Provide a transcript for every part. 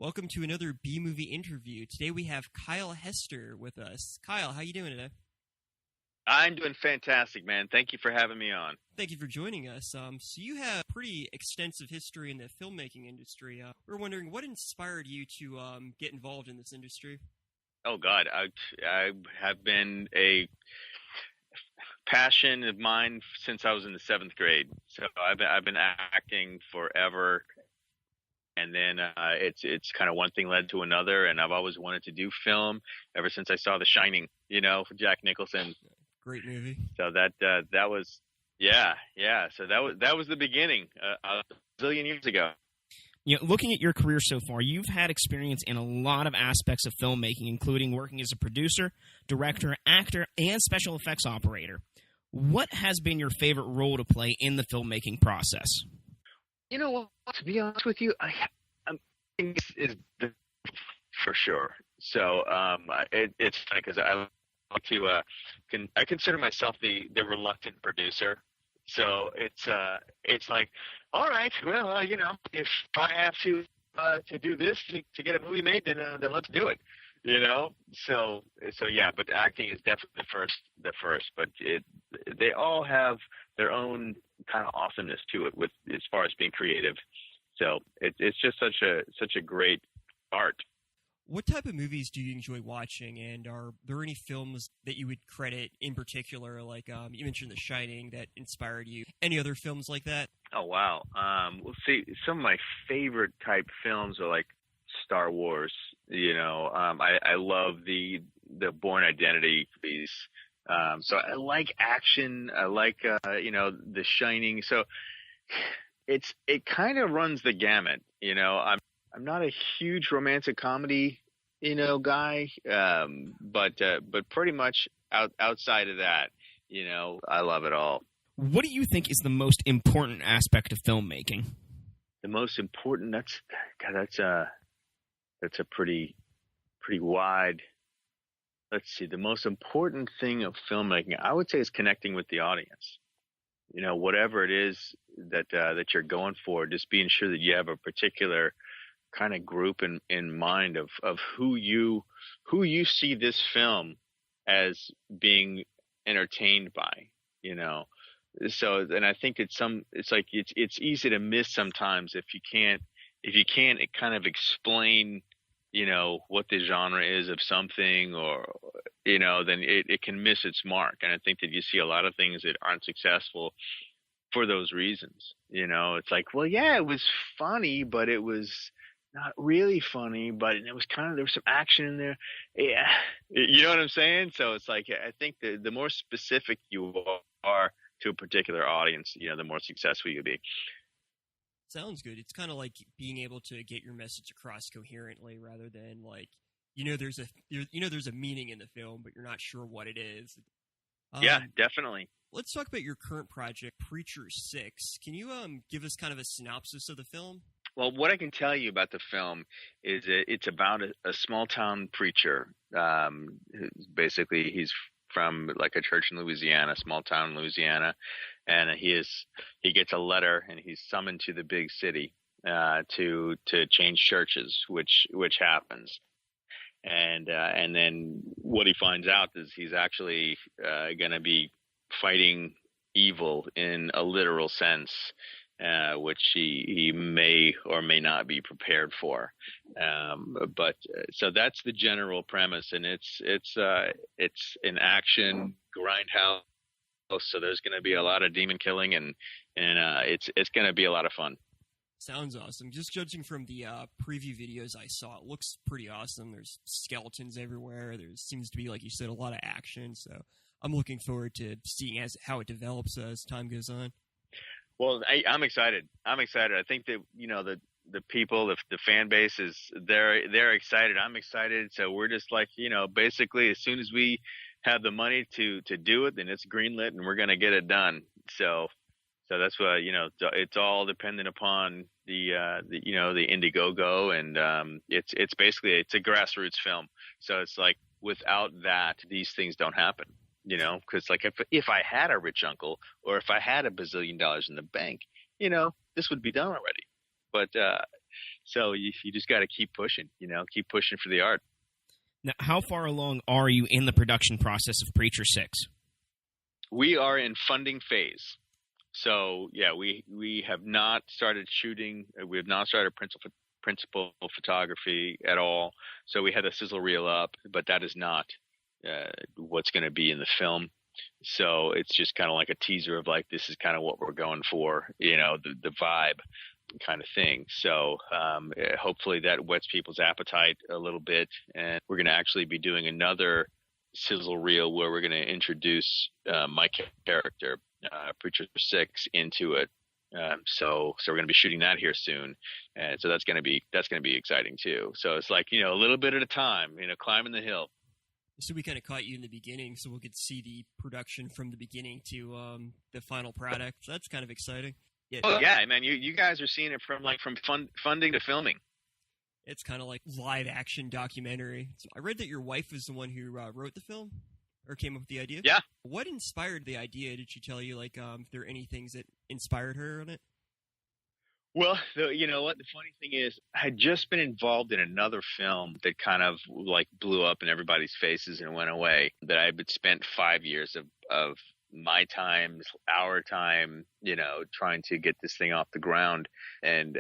Welcome to another B-Movie interview. Today we have Kyle Hestor with us. Kyle, how you doing today? I'm doing fantastic, man. Thank you for having me on. Thank you for joining us. So you have pretty extensive history in the filmmaking industry. We're wondering what inspired you to get involved in this industry? Oh, God. I have been a passion of mine since I was in the seventh grade. So I've been acting forever. And then it's kind of one thing led to another, and I've always wanted to do film ever since I saw The Shining, Jack Nicholson. Great movie. So that was yeah. So that was the beginning a zillion years ago. Looking at your career so far, you've had experience in a lot of aspects of filmmaking, including working as a producer, director, actor, and special effects operator. What has been your favorite role to play in the filmmaking process? You know what? To be honest with you, I think is for sure. So it's funny because I like to I consider myself the reluctant producer. So it's like, all right, well, if I have to do this to get a movie made, then let's do it. So yeah, but acting is definitely the first, but they all have their own kind of awesomeness to it with as far as being creative. So it's just such a great art. What type of movies do you enjoy watching, and are there any films that you would credit in particular, like you mentioned The Shining, that inspired you? Any other films like that? Oh, wow. Well, see, some of my favorite type films are like Star Wars. I love the Bourne Identity piece. So I like action. I like The Shining. So it kind of runs the gamut. I'm not a huge romantic comedy, guy. But pretty much outside of that, I love it all. What do you think is the most important aspect of filmmaking? The most important? That's a pretty wide. Let's see. The most important thing of filmmaking, I would say, is connecting with the audience. Whatever it is that you're going for, just being sure that you have a particular kind of group in mind of who you see this film as being entertained by. So, and I think it's easy to miss sometimes if you can't kind of explain what the genre is of something, or then it can miss its mark. And I think that you see a lot of things that aren't successful for those reasons. It's like, well, yeah, it was funny, but it was not really funny, but it was there was some action in there. Yeah. You know what I'm saying? So it's like, I think the more specific you are to a particular audience, the more successful you'll be. Sounds good. It's kind of like being able to get your message across coherently, rather than like, there's a meaning in the film, but you're not sure what it is. Yeah, definitely. Let's talk about your current project, Preacher 6. Can you give us kind of a synopsis of the film? Well, what I can tell you about the film is it's about a small town preacher. Basically, he's from like a church in Louisiana, small town in Louisiana, and he gets a letter, and he's summoned to the big city to change churches, which happens, and then what he finds out is he's actually going to be fighting evil in a literal sense, which he may or may not be prepared for. But so that's the general premise, and it's an action grindhouse. So there's going to be a lot of demon killing, and it's going to be a lot of fun. Sounds awesome. Just judging from the preview videos I saw, it looks pretty awesome. There's skeletons everywhere. There seems to be, like you said, a lot of action. So I'm looking forward to seeing how it develops as time goes on. Well, I'm excited. I think that the people, the fan base they're excited. I'm excited. So we're just like, basically as soon as we have the money to do it, then it's greenlit and we're going to get it done. So that's why, it's all dependent upon the Indiegogo, and it's basically it's a grassroots film. So it's like without that, these things don't happen. Because like if I had a rich uncle, or if I had $1 bazillion in the bank, this would be done already. But So you just got to keep pushing, keep pushing for the art. Now, how far along are you in the production process of Preacher 6? We are in funding phase. So, yeah, we have not started shooting. We have not started principal photography at all. So we had a sizzle reel up, but that is not what's going to be in the film. So it's just kind of like a teaser of like, this is kind of what we're going for, the vibe kind of thing. So hopefully that whets people's appetite a little bit. And we're going to actually be doing another sizzle reel where we're going to introduce my character, Preacher 6, into it. So we're going to be shooting that here soon. And so that's going to be exciting too. So it's like, a little bit at a time, climbing the hill. So we kind of caught you in the beginning, so we'll get to see the production from the beginning to the final product. So that's kind of exciting. Yeah. Oh yeah, man! You guys are seeing it from funding to filming. It's kind of like live action documentary. So I read that your wife was the one who wrote the film or came up with the idea. Yeah. What inspired the idea? Did she tell you if there are any things that inspired her on it? Well, you know what? The funny thing is, I had just been involved in another film that kind of like blew up in everybody's faces and went away. That I had spent 5 years of my time, our time, trying to get this thing off the ground. And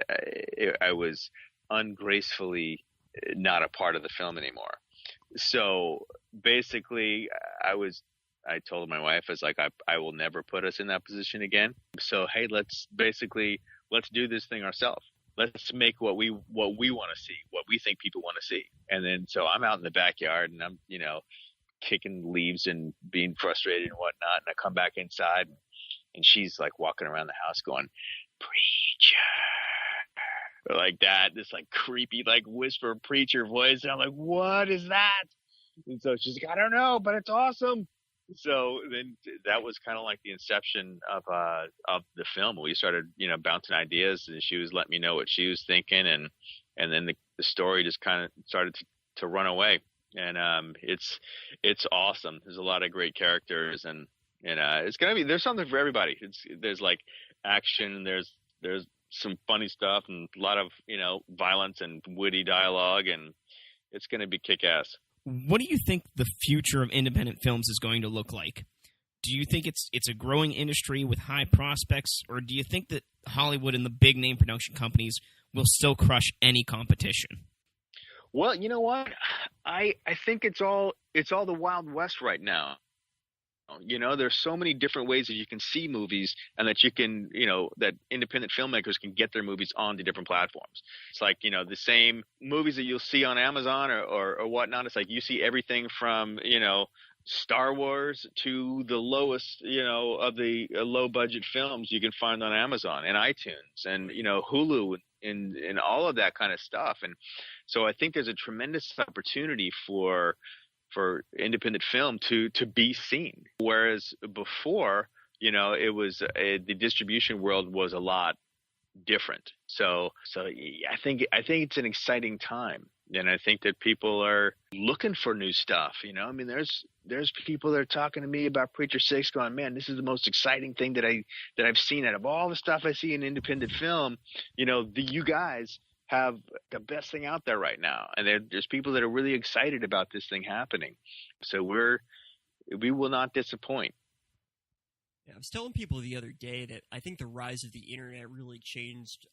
I was ungracefully not a part of the film anymore. So basically, I told my wife, I was like, I will never put us in that position again. So, hey, let's do this thing ourselves. Let's make what we want to see, what we think people want to see. And then, so I'm out in the backyard and I'm, kicking leaves and being frustrated and whatnot. And I come back inside and she's like walking around the house going, Preacher, like that, this like creepy, like whisper Preacher voice. And I'm like, what is that? And so she's like, I don't know, but it's awesome. So then that was kind of like the inception of the film. We started, bouncing ideas, and she was letting me know what she was thinking, and then the story just kind of started to run away. And it's awesome. There's a lot of great characters, and it's there's something for everybody. There's like action, there's some funny stuff, and a lot of violence and witty dialogue, and it's gonna be kick-ass. What do you think the future of independent films is going to look like? Do you think it's a growing industry with high prospects, or do you think that Hollywood and the big name production companies will still crush any competition? Well, you know what? I think it's all the Wild West right now. There's so many different ways that you can see movies, and that you can, that independent filmmakers can get their movies onto different platforms. It's like, the same movies that you'll see on Amazon or whatnot. It's like you see everything from, Star Wars to the lowest, of the low budget films you can find on Amazon and iTunes and, Hulu and all of that kind of stuff. And so I think there's a tremendous opportunity for independent film to be seen. Whereas before, it was the distribution world was a lot different. So I think it's an exciting time. And I think that people are looking for new stuff. There's people that are talking to me about Preacher 6 going, man, this is the most exciting thing that I've seen out of all the stuff I see in independent film. You guys have the best thing out there right now. And there's people that are really excited about this thing happening. So we will not disappoint. Yeah, I was telling people the other day that I think the rise of the internet really changed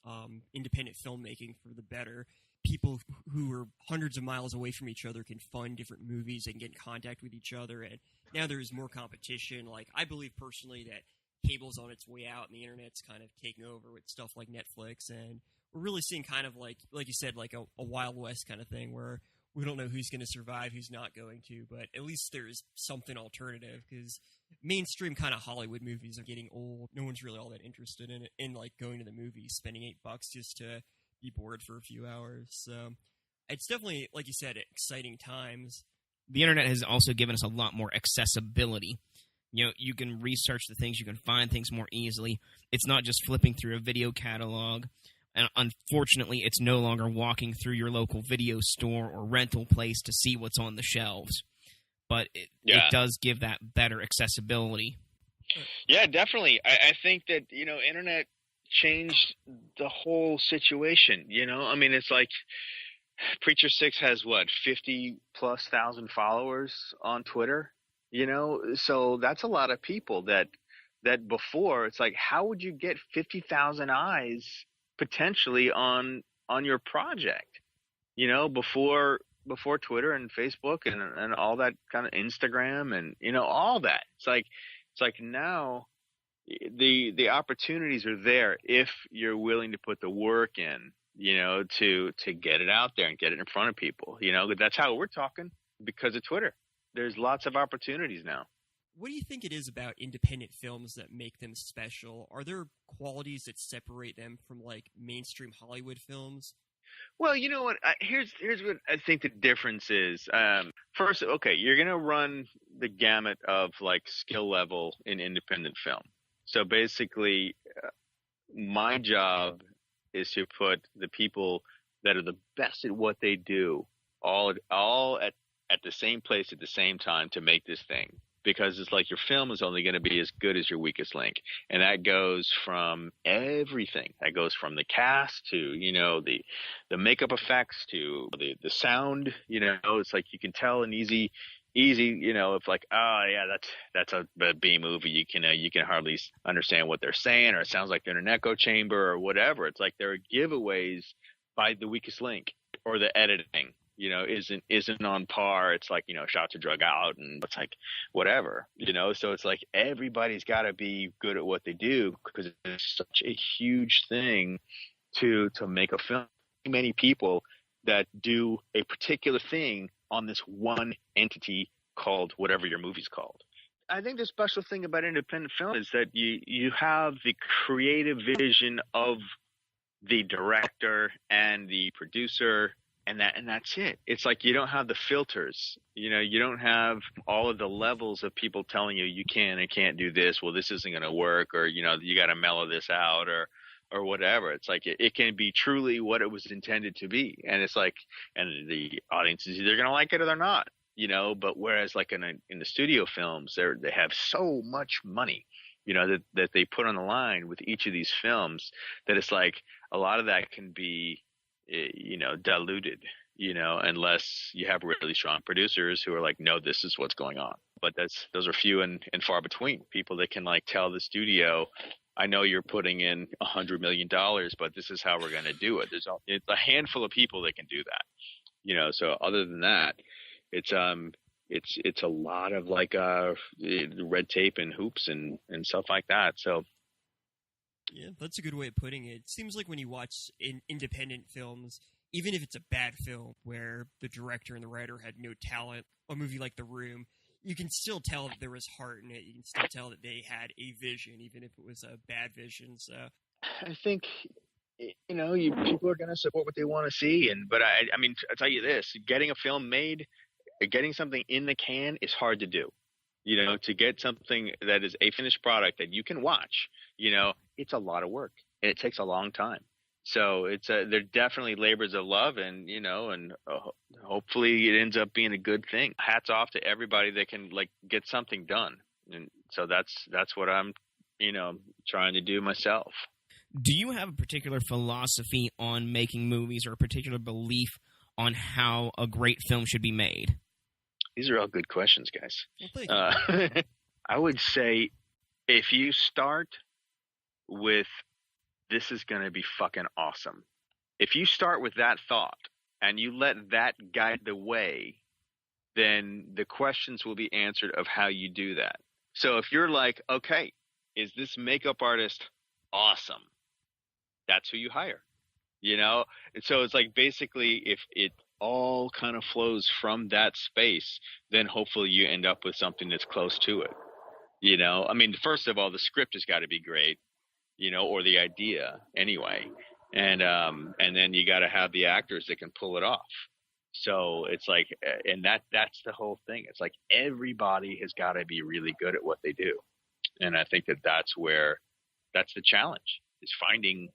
independent filmmaking for the better. People who are hundreds of miles away from each other can fund different movies and get in contact with each other. And now there's more competition. Like, I believe personally that cable's on its way out and the internet's kind of taking over with stuff like Netflix. And we're really seeing kind of like you said, like a Wild West kind of thing where we don't know who's going to survive, who's not going to, but at least there's something alternative, because mainstream kind of Hollywood movies are getting old. No one's really all that interested in it, in like going to the movies, spending $8 just to be bored for a few hours. So it's definitely, like you said, exciting times. The internet has also given us a lot more accessibility. You can research the things, you can find things more easily. It's not just flipping through a video catalog. And unfortunately, it's no longer walking through your local video store or rental place to see what's on the shelves. But it does give that better accessibility. Yeah, definitely. I think that, internet changed the whole situation. I mean, it's like Preacher 6 has what, 50,000+ followers on Twitter, so that's a lot of people that before it's like, how would you get 50,000 eyes potentially on your project, before Twitter and Facebook and all that kind of Instagram and, all that. It's like now the opportunities are there if you're willing to put the work in, to get it out there and get it in front of people. That's how we're talking because of Twitter. There's lots of opportunities now. What do you think it is about independent films that make them special? Are there qualities that separate them from like mainstream Hollywood films? Well, you know what? Here's what I think the difference is. First, okay, you're gonna run the gamut of like skill level in independent film. So basically, my job is to put the people that are the best at what they do all at the same place at the same time to make this thing. Because it's like your film is only going to be as good as your weakest link. And that goes from everything. That goes from the cast to, the makeup effects to the sound, it's like you can tell an easy, if like, oh yeah, that's a B movie. You can hardly understand what they're saying, or it sounds like they're in an echo chamber or whatever. It's like there are giveaways by the weakest link or the editing. Isn't on par. It's like, shots are drug out and it's like whatever, so it's like everybody's got to be good at what they do because it's such a huge thing to make a film. Many people that do a particular thing on this one entity called whatever your movie's called. I think the special thing about independent film is that you have the creative vision of the director and the producer. And that's it. It's like you don't have the filters. You don't have all of the levels of people telling you can and can't do this. Well, this isn't going to work, or you got to mellow this out, or whatever. It's like it can be truly what it was intended to be, and it's like, and the audience is either going to like it or they're not. But whereas like in the studio films, they have so much money, that they put on the line with each of these films that it's like a lot of that can be diluted, unless you have really strong producers who are like, no, this is what's going on. But those are few and far between. People that can like tell the studio, I know you're putting in $100 million, but this is how we're going to do it. It's a handful of people that can do that, so other than that, it's a lot of like red tape and hoops and stuff like that. So yeah, that's a good way of putting it. It seems like when you watch independent films, even if it's a bad film where the director and the writer had no talent, a movie like The Room, you can still tell that there was heart in it. You can still tell that they had a vision, even if it was a bad vision. So I think, people are going to support what they want to see. But I mean, I'll tell you this, getting a film made, getting something in the can is hard to do. To get something that is a finished product that you can watch, it's a lot of work and it takes a long time. So they're definitely labors of love, and hopefully it ends up being a good thing. Hats off to everybody that can like get something done, and so that's what I'm trying to do myself. Do you have a particular philosophy on making movies, or a particular belief on how a great film should be made? These are all good questions, guys. Well, thank you. I would say if you start with, this is going to be fucking awesome. If you start with that thought and you let that guide the way, then the questions will be answered of how you do that. So if you're like, okay, is this makeup artist awesome? That's who you hire, And so it's like basically if it all kind of flows from that space, then hopefully you end up with something that's close to it. I mean, first of all, the script has got to be great, or the idea anyway. And then you got to have the actors that can pull it off. So it's like, and that's the whole thing. It's like everybody has got to be really good at what they do. And I think that's the challenge, is finding,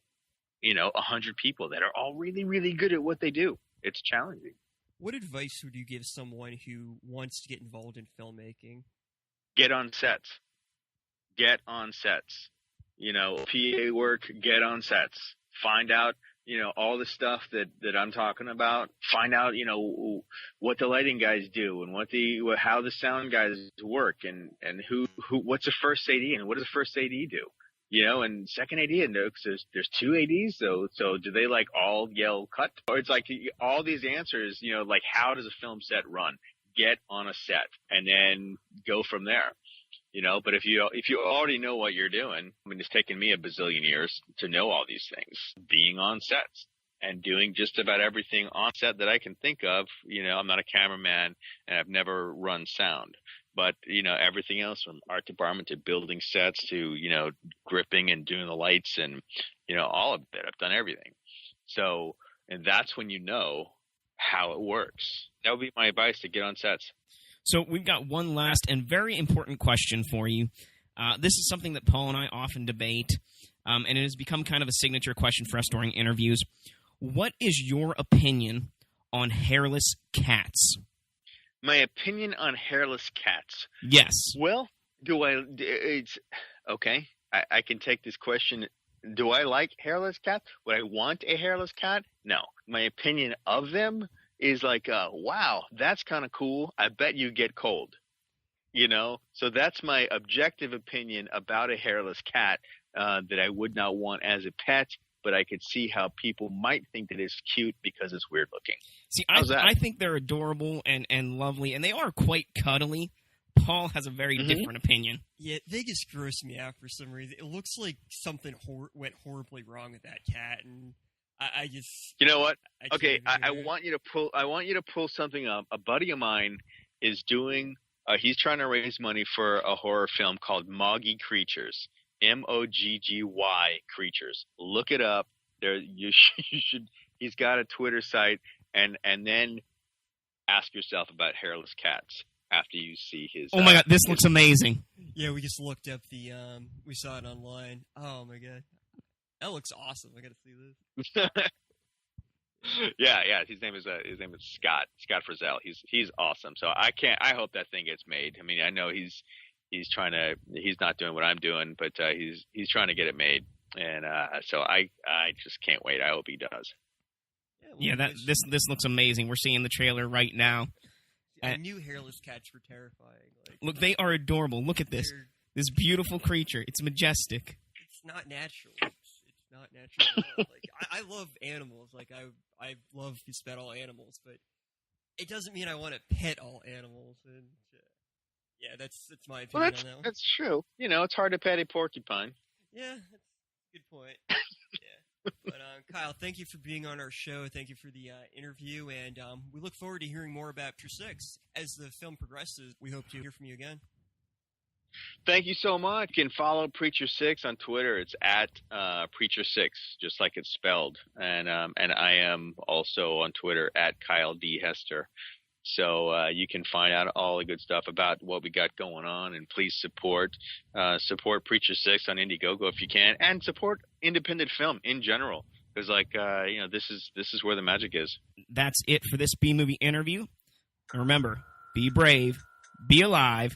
100 people that are all really, really good at what they do. It's challenging. What advice would you give someone who wants to get involved in filmmaking? Get on sets. PA work, get on sets, find out, all the stuff that I'm talking about, find out, what the lighting guys do and how the sound guys work and who, what's the first AD and what does the first AD do? And second AD, and there's two ADs, so do they like all yell cut? Or it's like all these answers, like how does a film set run? Get on a set and then go from there. But if you already know what you're doing, I mean, it's taken me a bazillion years to know all these things, being on sets and doing just about everything on set that I can think of. I'm not a cameraman and I've never run sound. But, everything else from art department to building sets to, gripping and doing the lights and, all of it. I've done everything. So, and that's when you know how it works. That would be my advice, to get on sets. So we've got one last and very important question for you. This is something that Paul and I often debate, and it has become kind of a signature question for us during interviews. What is your opinion on hairless cats? My opinion on hairless cats. Yes. Well, it's okay. I can take this question. Do I like hairless cats? Would I want a hairless cat? No. My opinion of them is like, wow, that's kind of cool. I bet you get cold. So that's my objective opinion about a hairless cat, that I would not want as a pet. But I could see how people might think that it's cute because it's weird looking. See, I think they're adorable and lovely, and they are quite cuddly. Paul has a very different opinion. Yeah, they just gross me out for some reason. It looks like something went horribly wrong with that cat, and I just... You know what? I want you to pull something up. A buddy of mine is doing... he's trying to raise money for a horror film called Moggy Creatures. Mogggy Creatures. Look it up. You should. He's got a Twitter site, and then ask yourself about hairless cats after you see his. Oh my God, this looks amazing. Yeah, we just looked up we saw it online. Oh my God, that looks awesome. I got to see this. Yeah. His name is Scott Frizzell. He's awesome. So I hope that thing gets made. I mean, I know he's not doing what I'm doing, but he's trying to get it made, and so I just can't wait. I hope he does. Yeah, this looks amazing. We're seeing the trailer right now. I knew hairless cats were terrifying. Look, they are adorable. Look at this beautiful creature. It's majestic. It's not natural. It's not natural at all. Like I love animals. Like I love to pet all animals, but it doesn't mean I want to pet all animals. And yeah, that's my opinion on that one. That's true. It's hard to pet a porcupine. Yeah, that's a good point. Yeah. But Kyle, thank you for being on our show. Thank you for the interview, and we look forward to hearing more about Preacher 6. As the film progresses, we hope to hear from you again. Thank you so much. You can follow Preacher 6 on Twitter. It's at Preacher 6, just like it's spelled. And I am also on Twitter at Kyle D. Hestor. So you can find out all the good stuff about what we got going on, and please support Preacher 6 on Indiegogo if you can, and support independent film in general, because this is where the magic is. That's it for this B-Movie interview. And remember, be brave, be alive,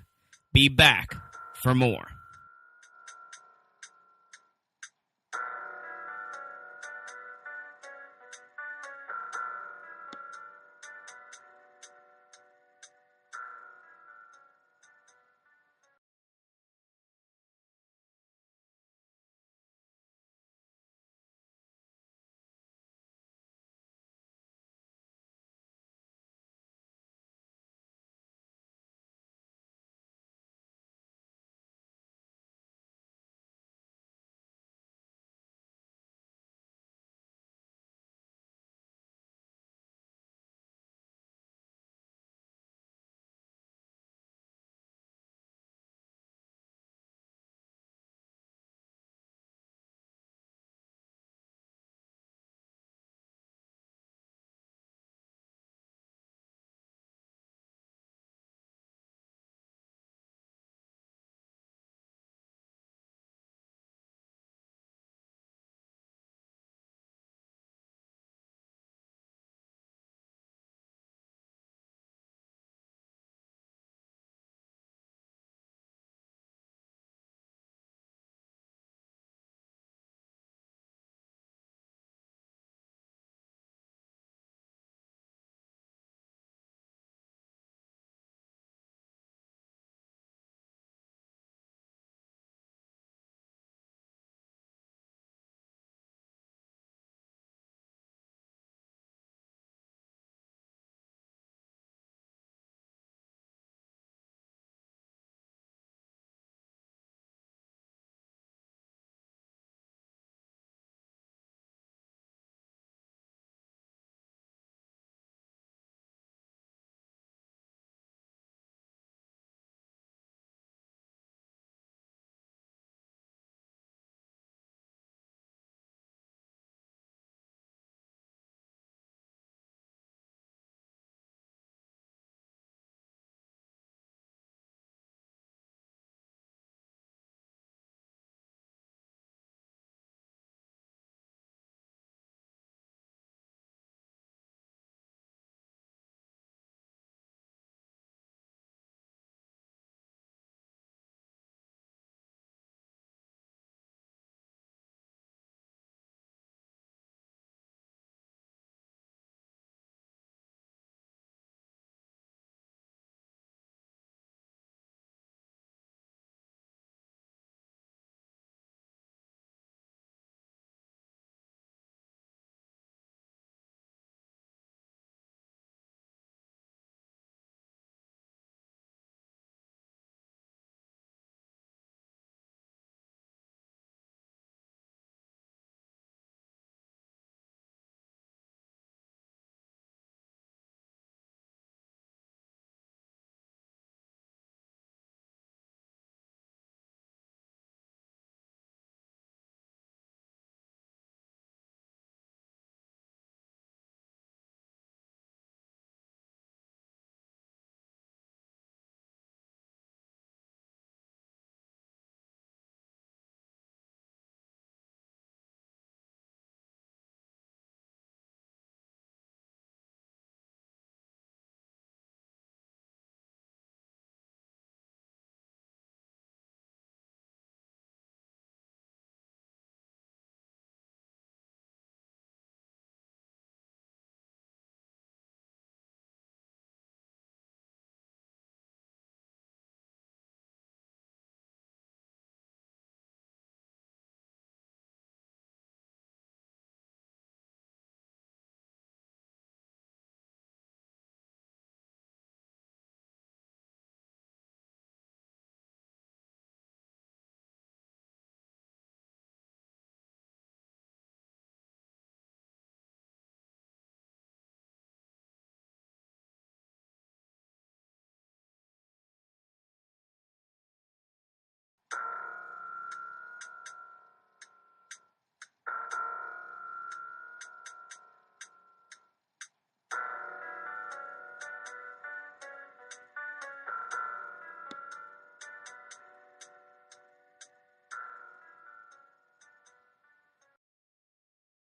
be back for more.